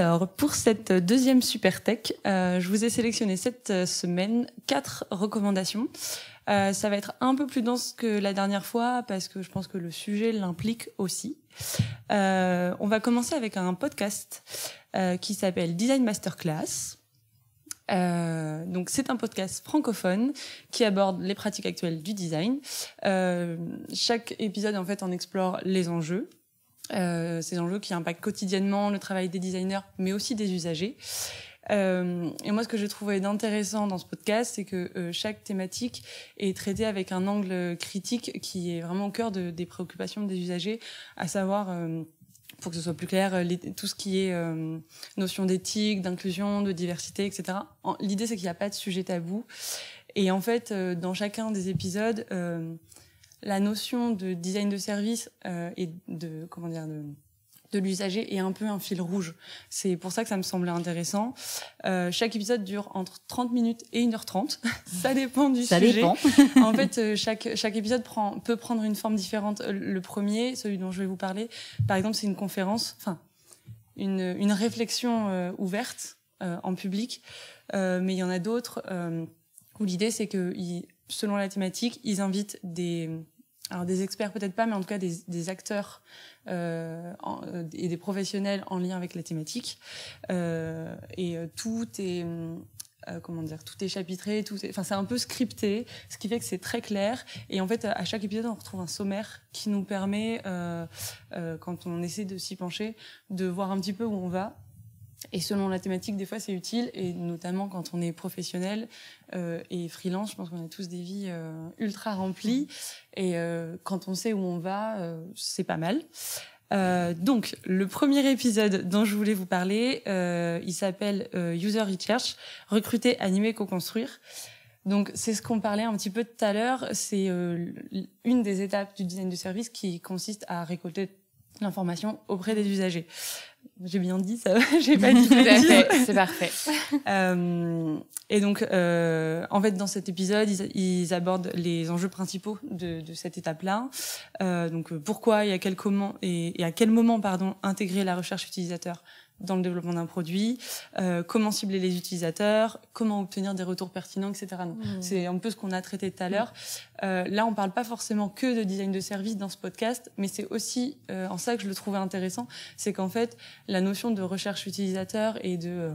Alors, pour cette deuxième Super Tech, je vous ai sélectionné cette semaine 4 recommandations. Ça va être un peu plus dense que la dernière fois parce que je pense que le sujet l'implique aussi. On va commencer avec un podcast qui s'appelle Design Masterclass. Donc c'est un podcast francophone qui aborde les pratiques actuelles du design. Chaque épisode en fait en explore les enjeux. Ces enjeux qui impactent quotidiennement le travail des designers, mais aussi des usagers. Et moi, ce que j'ai trouvé d'intéressant dans ce podcast, c'est que chaque thématique est traitée avec un angle critique qui est vraiment au cœur des préoccupations des usagers, à savoir, pour que ce soit plus clair, tout ce qui est notion d'éthique, d'inclusion, de diversité, etc. L'idée, c'est qu'il n'y a pas de sujet tabou. Et en fait, dans chacun des épisodes, la notion de design de service et de l'usager est un peu un fil rouge. C'est pour ça que ça me semblait intéressant. Chaque épisode dure entre 30 minutes et 1h30. Ça dépend du sujet. Dépend. En fait, chaque épisode peut prendre une forme différente. Le premier, celui dont je vais vous parler, par exemple, c'est une conférence, une réflexion ouverte en public. Mais il y en a d'autres où l'idée, c'est que selon la thématique, ils invitent des experts peut-être pas, mais en tout cas des acteurs et des professionnels en lien avec la thématique. Tout est tout est chapitré, c'est un peu scripté, ce qui fait que c'est très clair. Et en fait, à chaque épisode, on retrouve un sommaire qui nous permet, quand on essaie de s'y pencher, de voir un petit peu où on va. Et selon la thématique, des fois, c'est utile, et notamment quand on est professionnel et freelance. Je pense qu'on a tous des vies ultra remplies, et quand on sait où on va, c'est pas mal. Donc, le premier épisode dont je voulais vous parler, il s'appelle User Research, recruter, animer, co-construire. Donc, c'est ce qu'on parlait un petit peu tout à l'heure. C'est une des étapes du design de service qui consiste à récolter l'information auprès des usagers. J'ai bien dit ça, j'ai pas dit c'est parfait. Et donc, en fait, dans cet épisode, ils abordent les enjeux principaux de cette étape-là. Donc, pourquoi et à quel moment, intégrer la recherche utilisateur dans le développement d'un produit, comment cibler les utilisateurs, comment obtenir des retours pertinents, etc. Donc, c'est un peu ce qu'on a traité tout à l'heure. Là, on parle pas forcément que de design de service dans ce podcast, mais c'est aussi en ça que je le trouvais intéressant, c'est qu'en fait, la notion de recherche utilisateur et de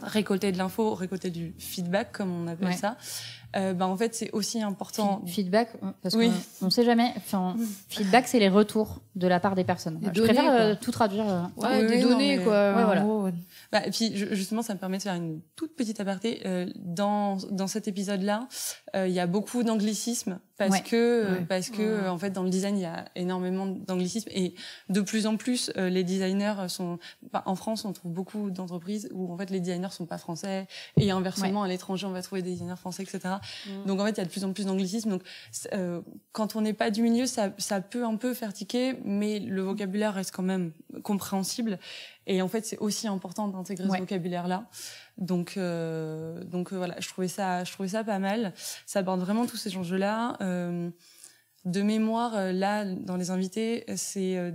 récolter de l'info, récolter du feedback, comme on appelle ça, en fait, c'est aussi important. Feedback, parce qu'on ne sait jamais. Feedback, c'est les retours de la part des personnes. Je préfère tout traduire. Des données, quoi. Ouais, voilà. Et puis, justement, ça me permet de faire une toute petite aparté. Dans cet épisode-là, il y a beaucoup d'anglicisme parce que en fait, dans le design, il y a énormément d'anglicisme, et de plus en plus, les designers sont. En France, on trouve beaucoup d'entreprises où en fait les designers sont pas français, et inversement, à l'étranger, on va trouver des designers français, etc. Donc en fait, il y a de plus en plus d'anglicisme. Donc quand on n'est pas du milieu, ça peut un peu faire tiquer, mais le vocabulaire reste quand même compréhensible. Et en fait, c'est aussi important d'intégrer ce vocabulaire-là. Donc voilà, je trouvais ça pas mal. Ça aborde vraiment tous ces enjeux-là. De mémoire, là, dans les invités, c'est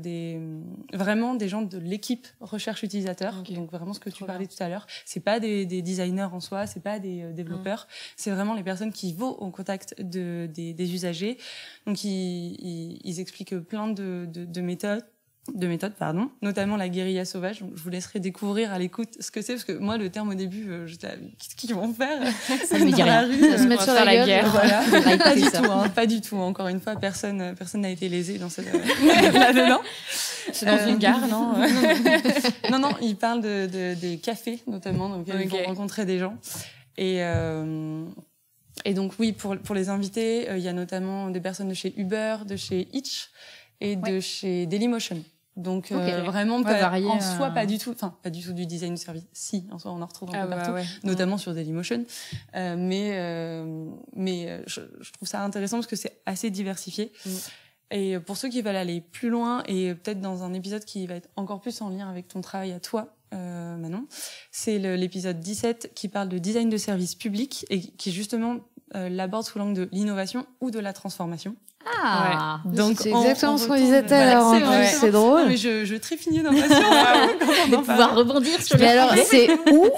vraiment des gens de l'équipe recherche utilisateur. Okay. Donc vraiment ce que tu parlais tout à l'heure. C'est pas des designers en soi, c'est pas des développeurs. C'est vraiment les personnes qui vont au contact des usagers. Donc ils expliquent plein de méthodes. Notamment la guérilla sauvage. Donc, je vous laisserai découvrir à l'écoute ce que c'est, parce que moi, le terme au début, j'étais là, qu'est-ce qu'ils vont faire ça me dit rien. Se mettre sur la guerre. Voilà. Pas du tout. Encore une fois, personne n'a été lésé dans cette là-dedans. C'est dans une gare, non? Non, ils parlent des cafés, notamment, donc ils vont rencontrer des gens. Et donc oui, pour les invités, il y a notamment des personnes de chez Uber, de chez Hitch et de chez Dailymotion. Donc vraiment en soi pas du tout du design de service. Si, en soi on en retrouve un peu partout, notamment sur Dailymotion. Mais je trouve ça intéressant parce que c'est assez diversifié. Et pour ceux qui veulent aller plus loin, et peut-être dans un épisode qui va être encore plus en lien avec ton travail à toi, Manon, c'est l'épisode 17 qui parle de design de service public et qui justement l'aborde sous l'angle de l'innovation ou de la transformation. Ah. Donc c'est exactement ce qu'on disait tout à l'heure. C'est drôle. Non, mais je trépignais d'impatience de pouvoir rebondir sur mais le alors, sujet. c'est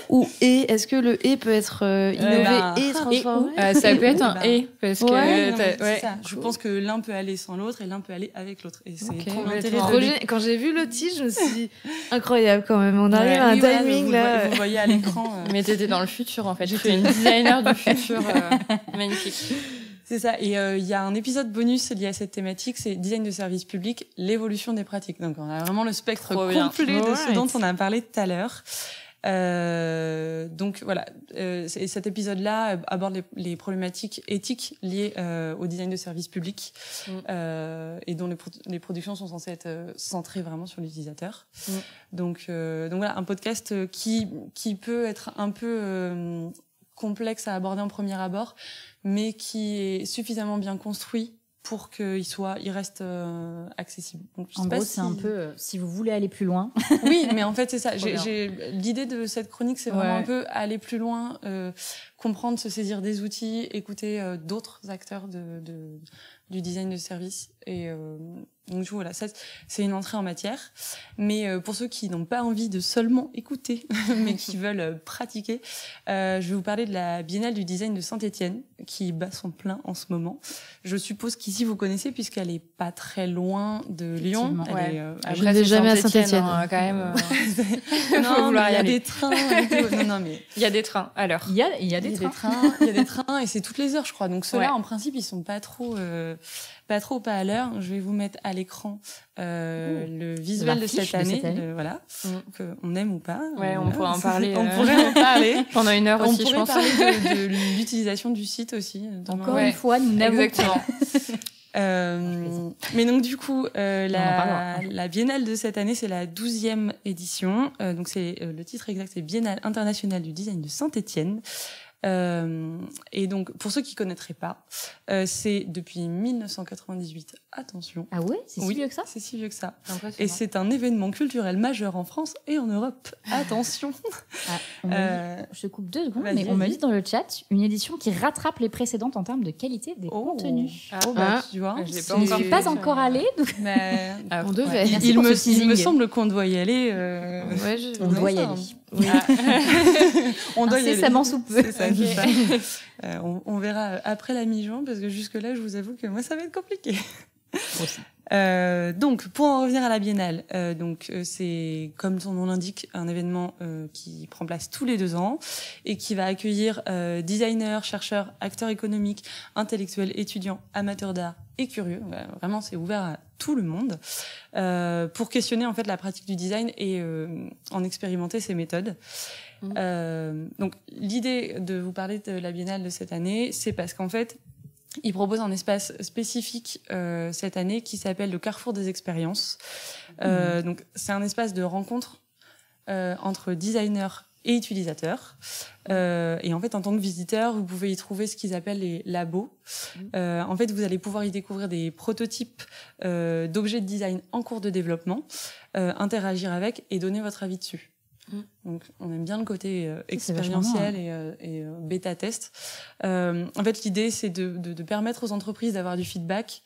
ou et. Est-ce que le et peut être innové et transformé? Ça peut être un et, parce que c'est ça. Je pense que l'un peut aller sans l'autre et l'un peut aller avec l'autre. Et c'est trop l'intérêt de quand j'ai vu le titre, je me suis dit incroyable quand même. On arrive à un timing là. Vous voyez à l'écran. Mais t'étais dans le futur en fait. Je suis une designer du futur. Magnifique. C'est ça. Et il y a un épisode bonus lié à cette thématique, c'est design de service public, l'évolution des pratiques. Donc on a vraiment le spectre complet de ce dont on a parlé tout à l'heure. Donc voilà, cet épisode-là aborde les problématiques éthiques liées au design de service public et dont les productions sont censées être centrées vraiment sur l'utilisateur. Donc voilà, un podcast qui peut être un peu complexe à aborder en premier abord, mais qui est suffisamment bien construit pour qu'il reste accessible. Donc, en gros, c'est un peu si vous voulez aller plus loin. Oui, mais en fait, c'est ça. L'idée de cette chronique, c'est vraiment un peu aller plus loin, comprendre, se saisir des outils, écouter d'autres acteurs du design de service. Et donc voilà, ça, c'est une entrée en matière. Mais pour ceux qui n'ont pas envie de seulement écouter, mais qui veulent pratiquer, je vais vous parler de la Biennale du design de Saint-Étienne, qui bat son plein en ce moment. Je suppose qu'ici vous connaissez, puisqu'elle est pas très loin de Lyon. Je n'avais jamais à Saint-Étienne. Quand même. Non, il y a des trains. Non, mais il y a des trains à l'heure. Il y a des trains. Il y a des trains et c'est toutes les heures, je crois. Donc ceux-là, en principe, ils sont pas trop pas à l'heure. Je vais vous mettre à l'écran le visuel de cette année, voilà, qu'on aime ou pas. Ouais, on pourrait en parler. On pourrait en parler pendant une heure aussi, je pense. On pourrait parler de l'utilisation du site aussi. Encore une fois, nous n'avons pas. Mais donc du coup, la Biennale de cette année, c'est la 12e édition. Donc c'est le titre exact, c'est Biennale internationale du design de Saint-Étienne. Et donc, pour ceux qui connaîtraient pas, c'est depuis 1998. Attention. Ah ouais, c'est si vieux que ça. C'est si vieux que ça. Et c'est un événement culturel majeur en France et en Europe. Attention. Je te coupe 2 secondes, mais on m'a dit dans le chat une édition qui rattrape les précédentes en termes de qualité des contenus. Tu vois, je ne suis pas encore allée, donc on devait. Il me semble qu'on doit y aller. On doit y aller. Oui. On doit y aller. Ça m'en sous peu. C'est ça. On verra après la mi-juin, parce que jusque-là, je vous avoue que moi, ça va être compliqué. Donc, pour en revenir à la Biennale, c'est, comme son nom l'indique, un événement qui prend place tous les 2 ans et qui va accueillir designers, chercheurs, acteurs économiques, intellectuels, étudiants, amateurs d'art et curieux. Vraiment, c'est ouvert à tout le monde pour questionner en fait la pratique du design et en expérimenter ses méthodes. Donc, l'idée de vous parler de la Biennale de cette année, c'est parce qu'en fait, il propose un espace spécifique cette année qui s'appelle le Carrefour des expériences. Donc, c'est un espace de rencontre entre designers et utilisateurs. Et en fait, en tant que visiteur, vous pouvez y trouver ce qu'ils appellent les labos. En fait, vous allez pouvoir y découvrir des prototypes d'objets de design en cours de développement, interagir avec et donner votre avis dessus. Donc, on aime bien le côté expérientiel et bêta-test. En fait, l'idée, c'est de permettre aux entreprises d'avoir du feedback,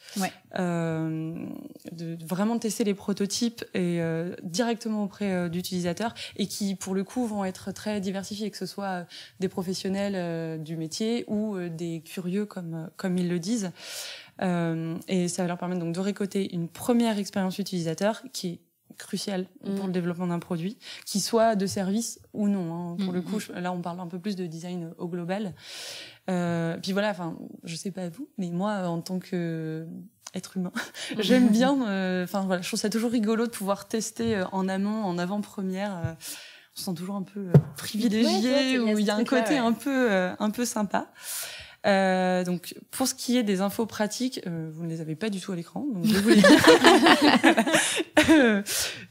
de vraiment tester les prototypes et directement auprès d'utilisateurs et qui, pour le coup, vont être très diversifiés, que ce soit des professionnels du métier ou des curieux, comme ils le disent. Et ça va leur permettre donc de récolter une première expérience utilisateur qui est crucial pour le développement d'un produit, qui soit de service ou non. Pour le coup, là, on parle un peu plus de design au global. Puis voilà, enfin, je sais pas vous, mais moi, en tant que être humain, j'aime bien. Enfin voilà, je trouve ça toujours rigolo de pouvoir tester en amont, en avant-première. On se sent toujours un peu privilégié, où il y a un côté un peu sympa. Donc, pour ce qui est des infos pratiques, vous ne les avez pas du tout à l'écran, donc je vais vous les dire.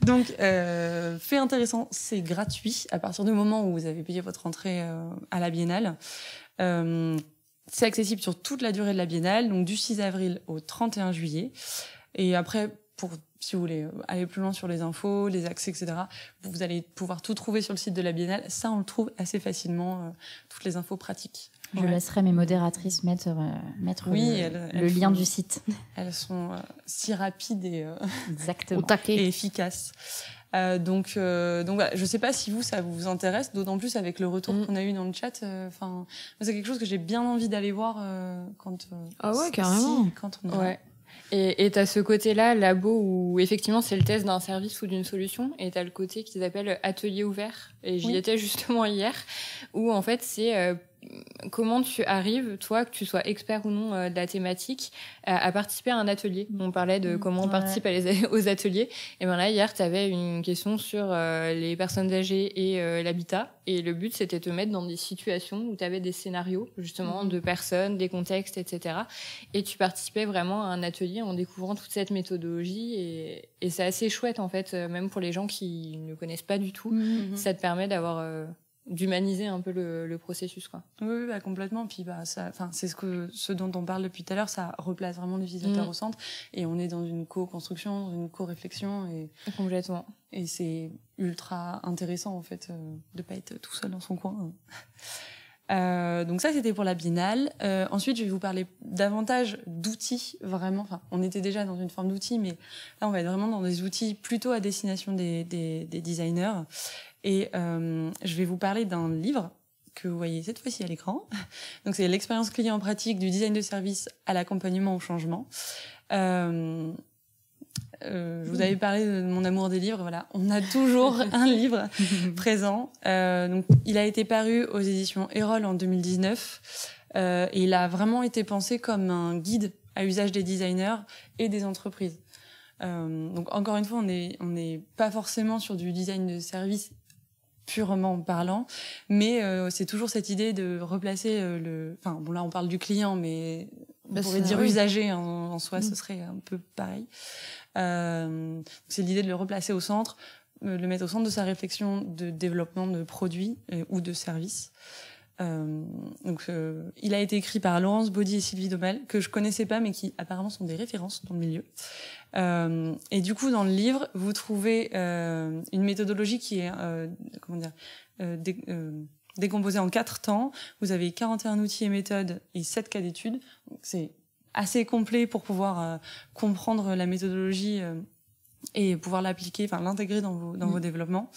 Donc, fait intéressant, c'est gratuit à partir du moment où vous avez payé votre entrée à la Biennale. C'est accessible sur toute la durée de la Biennale, donc du 6 avril au 31 juillet. Et après, si vous voulez aller plus loin sur les infos, les accès, etc., vous allez pouvoir tout trouver sur le site de la Biennale. Ça, on le trouve assez facilement, toutes les infos pratiques. Je laisserai mes modératrices mettre le lien du site. Elles sont si rapides et, exactement. Et efficaces. Donc voilà, je sais pas si ça vous intéresse, d'autant plus avec le retour qu'on a eu dans le chat. C'est quelque chose que j'ai bien envie d'aller voir quand. Carrément. Quand on Et t'as ce côté-là, labo, où effectivement c'est le test d'un service ou d'une solution, et t'as le côté qu'ils appellent atelier ouvert. Et j'y étais justement hier, où en fait c'est comment tu arrives, toi, que tu sois expert ou non de la thématique, à participer à un atelier. On parlait de comment on participe aux ateliers. Et ben là, hier, tu avais une question sur les personnes âgées et l'habitat. Et le but, c'était de te mettre dans des situations où tu avais des scénarios, justement, de personnes, des contextes, etc. Et tu participais vraiment à un atelier en découvrant toute cette méthodologie. Et c'est assez chouette, en fait, même pour les gens qui ne connaissent pas du tout. Ça te permet d'humaniser un peu le processus, quoi. Oui, complètement. Puis c'est ce dont on parle depuis tout à l'heure, ça replace vraiment l'utilisateur au centre, et on est dans une co-construction, dans une co-réflexion, et complètement. Et c'est ultra intéressant en fait de pas être tout seul dans son coin. Donc ça, c'était pour la biennale. Ensuite, je vais vous parler davantage d'outils, vraiment. Enfin, on était déjà dans une forme d'outils, mais là, on va être vraiment dans des outils plutôt à destination des designers. Et je vais vous parler d'un livre que vous voyez cette fois-ci à l'écran. Donc, c'est l'expérience client en pratique du design de service à l'accompagnement au changement. Je vous avais parlé de mon amour des livres. Voilà, on a toujours un livre présent. Donc, il a été paru aux éditions Erol en 2019. Et il a vraiment été pensé comme un guide à usage des designers et des entreprises. Donc, encore une fois, on n'est pas forcément sur du design de service purement parlant, mais c'est toujours cette idée de replacer Enfin, bon, là, on parle du client, mais on pourrait dire usager en soi, ce serait un peu pareil. C'est l'idée de le replacer au centre, le mettre au centre de sa réflexion de développement de produits ou de services. Il a été écrit par Laurence Baudy et Sylvie Domel, que je connaissais pas, mais qui apparemment sont des références dans le milieu. Et du coup, dans le livre, vous trouvez une méthodologie qui est décomposée en 4 temps. Vous avez 41 outils et méthodes et 7 cas d'études. C'est assez complet pour pouvoir comprendre la méthodologie et pouvoir l'appliquer, enfin l'intégrer dans vos développements.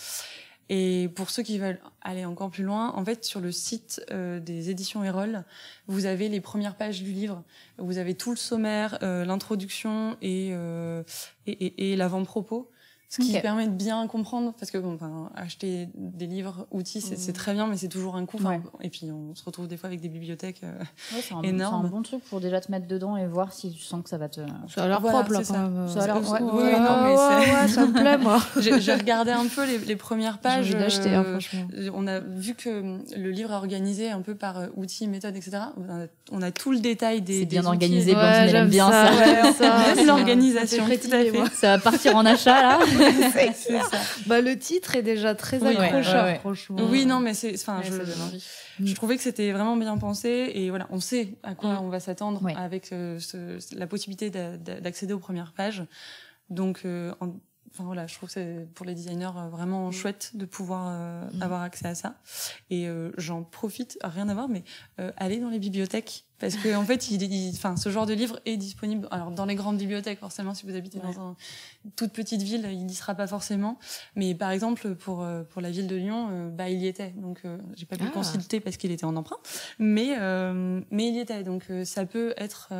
Et pour ceux qui veulent aller encore plus loin, en fait, sur le site des éditions Erol, vous avez les premières pages du livre. Vous avez tout le sommaire, l'introduction et l'avant-propos. Ce qui permet de bien comprendre, parce que acheter des livres, outils, c'est très bien, mais c'est toujours un coût. Et puis on se retrouve des fois avec des bibliothèques énormes. C'est un bon truc pour déjà te mettre dedans et voir si tu sens que ça va te... Ça a l'air propre, là, quand même. Ça a l'air... ça me plaît, moi. J'ai regardé un peu les premières pages. J'ai envie d'acheter, franchement. On a vu que le livre est organisé un peu par outils, méthodes, etc. On a tout le détail des bien outils. organisé, Blandine, elle aime bien ça. Même l'organisation, tout à fait. Ça va partir en achat, là. C'est ça. Le titre est déjà très accrocheur, franchement. Oui, non, mais je trouvais que c'était vraiment bien pensé, et voilà, on sait à quoi on va s'attendre avec la possibilité d'accéder aux premières pages. Donc, je trouve que c'est pour les designers vraiment chouette de pouvoir avoir accès à ça. Et j'en profite, rien à voir, mais aller dans les bibliothèques, parce que en fait, ce genre de livre est disponible. Alors dans les grandes bibliothèques, forcément, si vous habitez dans une toute petite ville, il n'y sera pas forcément. Mais par exemple, pour la ville de Lyon, il y était. Donc j'ai pas pu le consulter parce qu'il était en emprunt, mais il y était. Donc ça peut être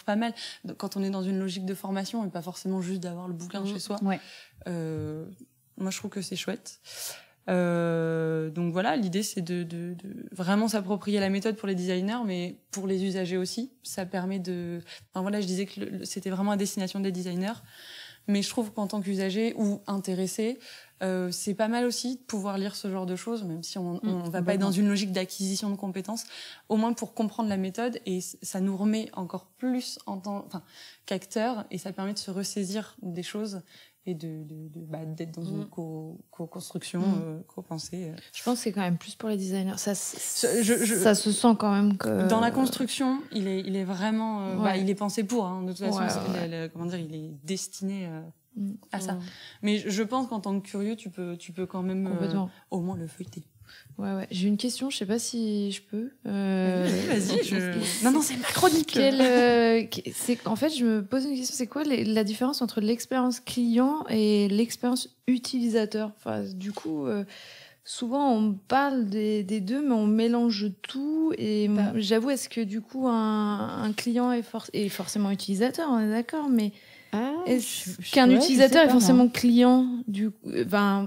pas mal quand on est dans une logique de formation et pas forcément juste d'avoir le bouquin chez soi. Moi, je trouve que c'est chouette. Donc voilà, l'idée c'est de vraiment s'approprier la méthode pour les designers, mais pour les usagers aussi. Ça permet je disais que c'était vraiment à destination des designers, mais je trouve qu'en tant qu'usager ou intéressé, c'est pas mal aussi de pouvoir lire ce genre de choses, même si on va pas être dans une logique d'acquisition de compétences, au moins pour comprendre la méthode, et ça nous remet encore plus qu'acteurs, et ça permet de se ressaisir des choses et d'être dans une co-construction, co-pensée. Je pense que c'est quand même plus pour les designers. Ça se sent quand même que... Dans la construction, il est vraiment... il est pensé pour, de toute façon. Il est destiné à ça. Mais je pense qu'en tant que curieux, tu peux quand même au moins le feuilleter. Ouais. J'ai une question, je sais pas si je peux. Vas-y. Non, c'est ma chronique. En fait, je me pose une question. C'est quoi la différence entre l'expérience client et l'expérience utilisateur? Enfin, du coup, souvent on parle des deux, mais on mélange tout. Et j'avoue, est-ce que du coup un client est forcément utilisateur? On est d'accord, mais est-ce qu'un utilisateur est forcément client du coup,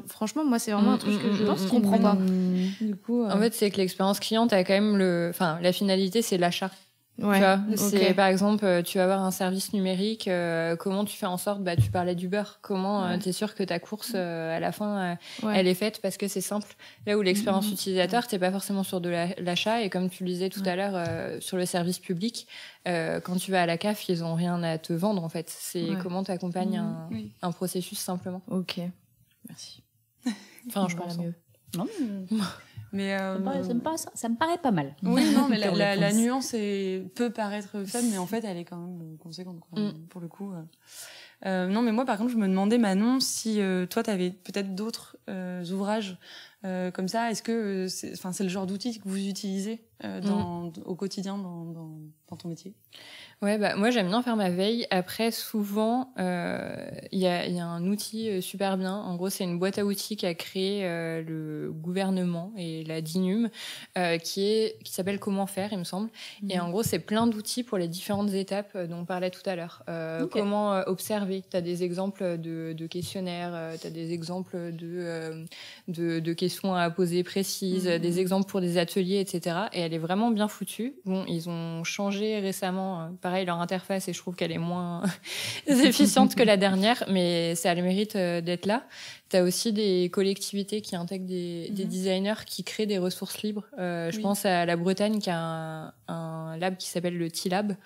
franchement, moi, c'est vraiment un truc que je ne comprends pas. Du coup, En fait, c'est que l'expérience client, t'as quand même la finalité, c'est l'achat. Ouais, tu vois, c'est par exemple, tu vas avoir un service numérique, comment tu fais en sorte, tu parlais d'Uber, comment t'es sûr que ta course à la fin elle est faite parce que c'est simple. Là où l'expérience utilisateur, t'es pas forcément sur de l'achat, et comme tu le disais tout à l'heure sur le service public, quand tu vas à la CAF, ils ont rien à te vendre en fait. C'est comment tu accompagnes un processus simplement. Ok, merci. Enfin, je pense mieux. Non, mais ça me paraît pas mal. Oui, non, mais la nuance peut paraître faible, mais en fait, elle est quand même conséquente, quoi, pour le coup. Non, mais moi, par contre, je me demandais, Manon, si toi, tu avais peut-être d'autres ouvrages comme ça. Est-ce que c'est le genre d'outil que vous utilisez au quotidien dans ton métier? Ouais, moi j'aime bien faire ma veille. Après, souvent, il y a un outil super bien. En gros, c'est une boîte à outils qu'a créé le gouvernement et la DINUM, qui s'appelle Comment faire, il me semble. Et en gros, c'est plein d'outils pour les différentes étapes dont on parlait tout à l'heure. Comment observer. Tu as des exemples de questionnaires, tu as des exemples de questions à poser précises, des exemples pour des ateliers, etc. Et elle est vraiment bien foutue. Bon, ils ont changé récemment, pareil, leur interface, et je trouve qu'elle est moins efficiente que la dernière, mais ça a le mérite d'être là. Tu as aussi des collectivités qui intègrent des designers qui créent des ressources libres. Je pense à la Bretagne qui a un lab qui s'appelle le T-Lab,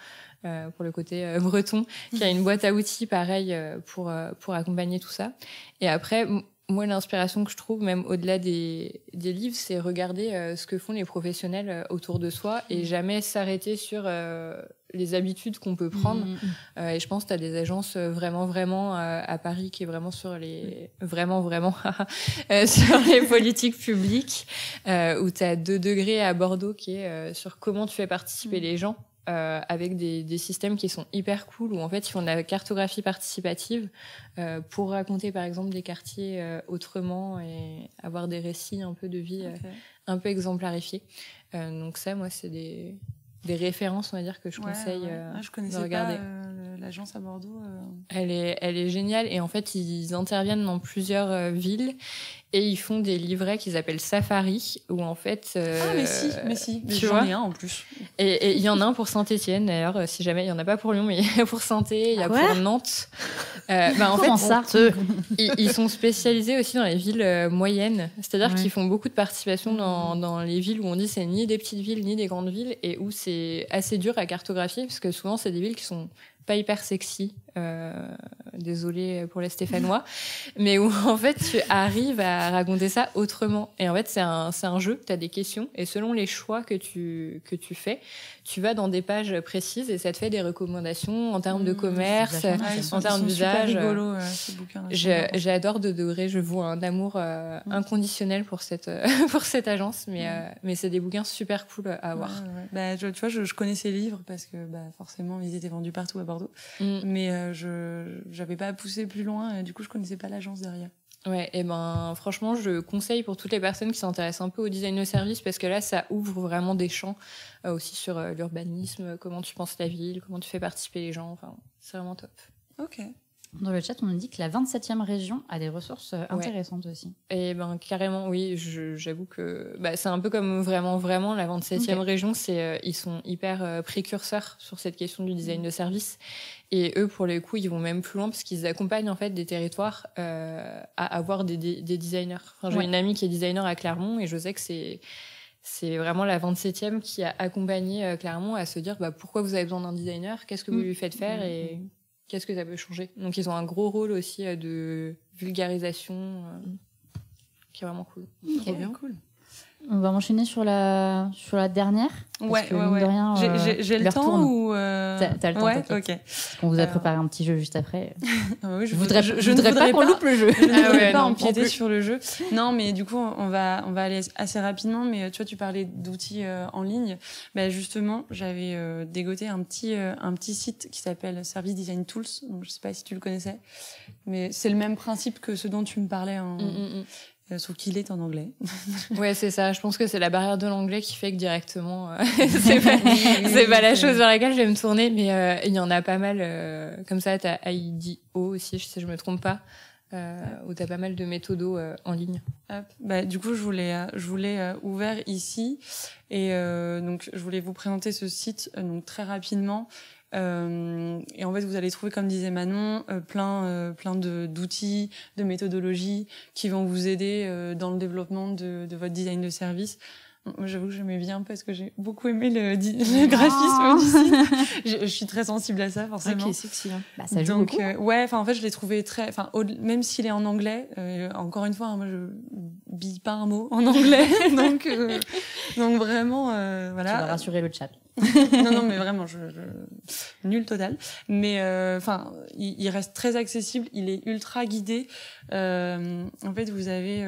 pour le côté breton, qui a une boîte à outils pareil pour accompagner tout ça. Et après, moi, l'inspiration que je trouve, même au-delà des livres, c'est regarder ce que font les professionnels autour de soi et jamais s'arrêter sur les habitudes qu'on peut prendre. Et je pense que tu as des agences vraiment à Paris qui est vraiment sur les sur les politiques publiques, où tu as 2 degrés à Bordeaux qui est sur comment tu fais participer les gens. Avec des systèmes qui sont hyper cool, où en fait ils font de la cartographie participative pour raconter par exemple des quartiers autrement et avoir des récits un peu de vie un peu exemplarifiés. Donc ça, moi, c'est des références, on va dire, que je conseille je connaissais de regarder. pas l'agence à Bordeaux. Elle est géniale, et en fait ils interviennent dans plusieurs villes. Et ils font des livrets qu'ils appellent Safari, où en fait... mais si, j'en ai un en plus. Et il y en a un pour Saint-Étienne, d'ailleurs, si jamais, il n'y en a pas pour Lyon, mais il y a pour Saint-Étienne, il y a pour Nantes. En Comment fait, ils sont spécialisés aussi dans les villes moyennes, c'est-à-dire qu'ils font beaucoup de participation dans les villes où on dit c'est ni des petites villes, ni des grandes villes, et où c'est assez dur à cartographier, parce que souvent, c'est des villes qui sont pas hyper sexy, désolée pour les Stéphanois, mais où en fait tu arrives à raconter ça autrement. Et en fait c'est un jeu, tu as des questions, et selon les choix que tu fais, tu vas dans des pages précises, et ça te fait des recommandations en termes de commerce, en termes d'usage. C'est rigolo, ces bouquins. J'adore de degré, je voue un amour inconditionnel pour cette agence, mais c'est des bouquins super cool à avoir. Tu vois, je connaissais les livres parce que forcément ils étaient vendus partout à Bordeaux, mais je n'avais pas poussé plus loin, et du coup je connaissais pas l'agence derrière. Ouais, et franchement, je conseille pour toutes les personnes qui s'intéressent un peu au design de service, parce que là, ça ouvre vraiment des champs aussi sur l'urbanisme, comment tu penses la ville, comment tu fais participer les gens. Enfin, c'est vraiment top. Ok. Dans le chat, on nous dit que la 27e région a des ressources intéressantes aussi. Et carrément, oui, j'avoue que c'est un peu comme vraiment la 27e région, ils sont hyper précurseurs sur cette question du design de service. Et eux, pour le coup, ils vont même plus loin, parce qu'ils accompagnent en fait des territoires à avoir des designers. Enfin, j'ai une amie qui est designer à Clermont, et je sais que c'est vraiment la 27e qui a accompagné Clermont à se dire pourquoi vous avez besoin d'un designer, qu'est-ce que vous lui faites faire, et qu'est-ce que ça peut changer. Donc ils ont un gros rôle aussi de vulgarisation qui est vraiment cool. Trop bien. Cool. On va enchaîner sur la dernière. Ouais. J'ai le temps tourne. ou T'as le temps. Ouais, ok. On vous a préparé un petit jeu juste après. Oui, je ne voudrais pas qu'on loupe le jeu. Je ne voudrais pas empiéter sur le jeu. Non, mais du coup, on va aller assez rapidement. Mais tu vois, tu parlais d'outils en ligne. Justement, j'avais dégoté un petit site qui s'appelle Service Design Tools. Donc, je sais pas si tu le connaissais, mais c'est le même principe que ce dont tu me parlais sauf qu'il est en anglais. Ouais, c'est ça. Je pense que c'est la barrière de l'anglais qui fait que directement, c'est pas la chose vers laquelle je vais me tourner, mais il y en a pas mal comme ça. T'as IDEO aussi, si je me trompe pas, où t'as pas mal de méthodos en ligne. Hop. Du coup, je voulais ouvert ici et donc je voulais vous présenter ce site donc très rapidement. Et en fait, vous allez trouver, comme disait Manon, plein d'outils, de méthodologies qui vont vous aider dans le développement de votre design de service. Moi, j'avoue que j'aimais bien parce que j'ai beaucoup aimé le graphisme du site. Je suis très sensible à ça, forcément. Ok, sexy. Ça joue beaucoup. En fait, je l'ai trouvé très, même s'il est en anglais, encore une fois, moi, je bille pas un mot en anglais, donc vraiment, voilà. Tu vas rassurer le chat. non, mais vraiment, nul total. Mais il reste très accessible. Il est ultra guidé. En fait, vous avez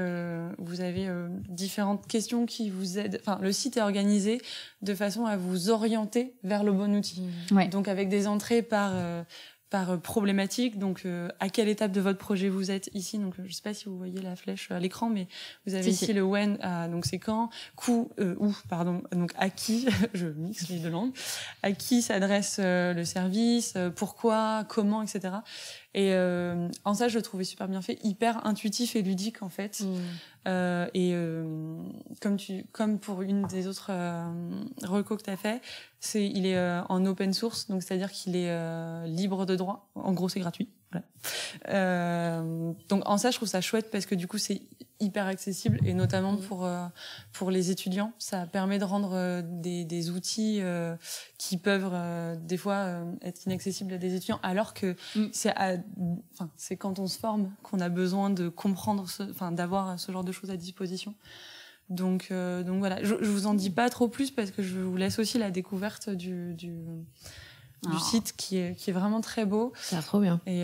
différentes questions qui vous aident. Enfin, le site est organisé de façon à vous orienter vers le bon outil. Ouais. Donc, avec des entrées par problématique, donc à quelle étape de votre projet vous êtes ici. Donc je sais pas si vous voyez la flèche à l'écran, mais vous avez ici le when, donc c'est quand, donc à qui, je mixe les deux langues, à qui s'adresse le service, pourquoi, comment, etc. Et en ça, je le trouvais super bien fait, hyper intuitif et ludique en fait. Comme pour une des autres recos que tu as fait, il est en open source, donc c'est-à-dire qu'il est libre de droit. En gros, c'est gratuit. Voilà. Donc en ça, je trouve ça chouette parce que du coup, c'est hyper accessible et notamment pour les étudiants, ça permet de rendre des outils qui peuvent des fois être inaccessibles à des étudiants, alors que c'est quand on se forme qu'on a besoin de comprendre, d'avoir ce genre de choses à disposition. Donc voilà, je vous en dis pas trop plus parce que je vous laisse aussi la découverte du site qui est vraiment très beau. Ça a trop bien. Et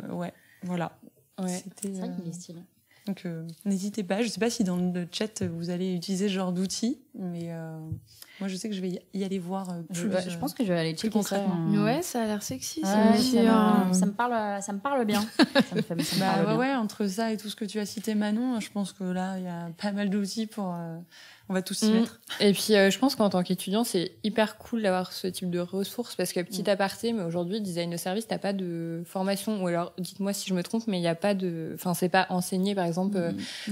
ouais, voilà. Ouais. C'est vrai qu'il est stylé. Donc n'hésitez pas, je sais pas si dans le chat vous allez utiliser ce genre d'outils, mais moi je sais que je vais y aller voir plus. Je pense que je vais aller checker ça. Ouais, ça a l'air sexy. Ça me parle bien. Ouais, entre ça et tout ce que tu as cité Manon, je pense que là il y a pas mal d'outils pour on va tous s'y mettre. Et puis je pense qu'en tant qu'étudiant, c'est hyper cool d'avoir ce type de ressources parce que petit aparté, mais aujourd'hui design de service, t'as pas de formation, ou alors dites-moi si je me trompe, mais il y a pas c'est pas enseigné par exemple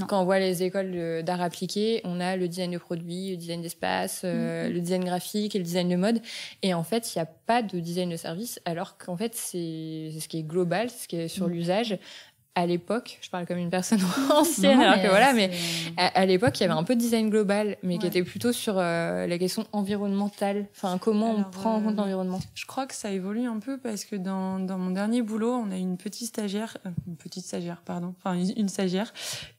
quand on voit les écoles d'art appliqué, on a le design de produit, le design d'espace, le design graphique et le design de mode, et en fait il y a pas de design de service, alors qu'en fait c'est ce qui est global, c'est ce qui est sur l'usage. À l'époque, je parle comme une personne ancienne, mais à l'époque, il y avait un peu de design global, mais qui était plutôt sur la question environnementale. Enfin, comment on prend en compte l'environnement. Je crois que ça évolue un peu parce que dans mon dernier boulot, on a une stagiaire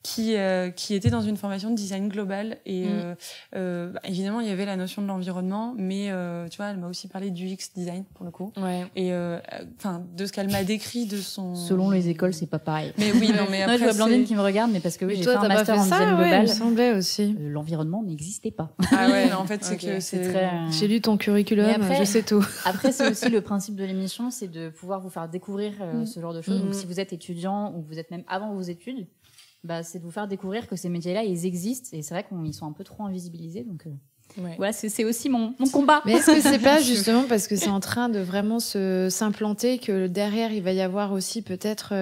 qui était dans une formation de design global et évidemment, il y avait la notion de l'environnement, mais tu vois, elle m'a aussi parlé du UX design pour le coup. Ouais. Et de ce qu'elle m'a décrit de son. Selon les écoles, c'est pas pareil. Mais oui, non, mais après. Je vois Blandine qui me regarde, mais parce que j'ai fait un master en design global. Il me semblait aussi. L'environnement n'existait pas. Ah ouais, en fait, c'est que c'est très. J'ai lu ton curriculum, je sais tout. Après, c'est aussi le principe de l'émission, c'est de pouvoir vous faire découvrir ce genre de choses. Donc, si vous êtes étudiant ou vous êtes même avant vos études, c'est de vous faire découvrir que ces métiers-là, ils existent. Et c'est vrai qu'ils sont un peu trop invisibilisés. Donc, voilà, c'est aussi mon combat. Mais est-ce que c'est pas justement parce que c'est en train de vraiment s'implanter que derrière, il va y avoir aussi peut-être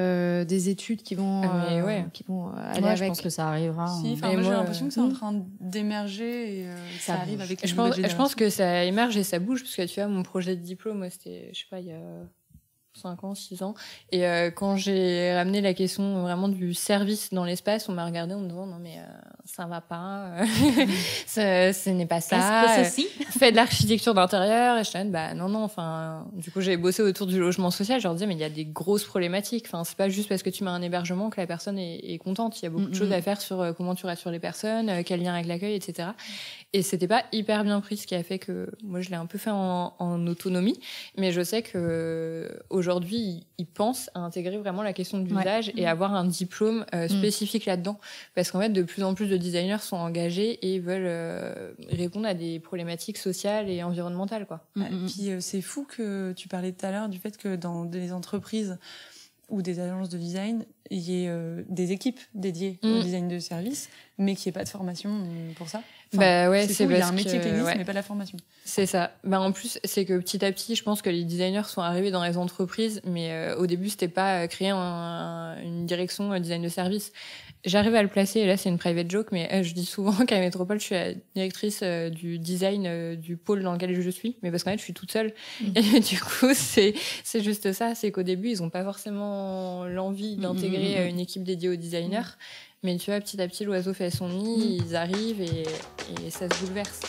des études qui vont aller avec. Je pense que ça arrivera. Si, moi, j'ai l'impression que c'est en train d'émerger et ça arrive avec les je pense que ça émerge et ça bouge, parce que tu vois, mon projet de diplôme, c'était, je sais pas, il y a 5 ans, 6 ans. Et quand j'ai ramené la question vraiment du service dans l'espace, on m'a regardé en me disant non mais ça va pas, ce n'est pas ça. Fais de l'architecture d'intérieur. Et je disais bah non. Enfin, du coup j'ai bossé autour du logement social. Je leur disais mais il y a des grosses problématiques. Enfin c'est pas juste parce que tu mets un hébergement que la personne est contente. Il y a beaucoup de choses à faire sur comment tu rassures les personnes, quel lien avec l'accueil, etc. Et c'était pas hyper bien pris, ce qui a fait que moi je l'ai un peu fait en autonomie. Mais je sais que aujourd'hui ils pensent à intégrer vraiment la question de l'usage et avoir un diplôme spécifique là-dedans, parce qu'en fait de plus en plus de designers sont engagés et veulent répondre à des problématiques sociales et environnementales, quoi. Puis c'est fou que tu parlais tout à l'heure du fait que dans des entreprises ou des agences de design, il y ait des équipes dédiées au design de service, mais qu'il n'y ait pas de formation pour ça. Enfin, c'est il y a un métier cliniste, mais pas de la formation. C'est ça. En plus, c'est que petit à petit, je pense que les designers sont arrivés dans les entreprises, mais au début, c'était pas créer une direction design de service. J'arrive à le placer, et là, c'est une private joke, mais je dis souvent qu'à Métropole, je suis la directrice du design du pôle dans lequel je suis, mais parce qu'en fait, je suis toute seule. Et du coup, c'est juste ça, c'est qu'au début, ils ont pas forcément l'envie d'intégrer une équipe dédiée aux designers. Mais tu vois, petit à petit, l'oiseau fait son nid, ils arrivent et ça se bouleverse.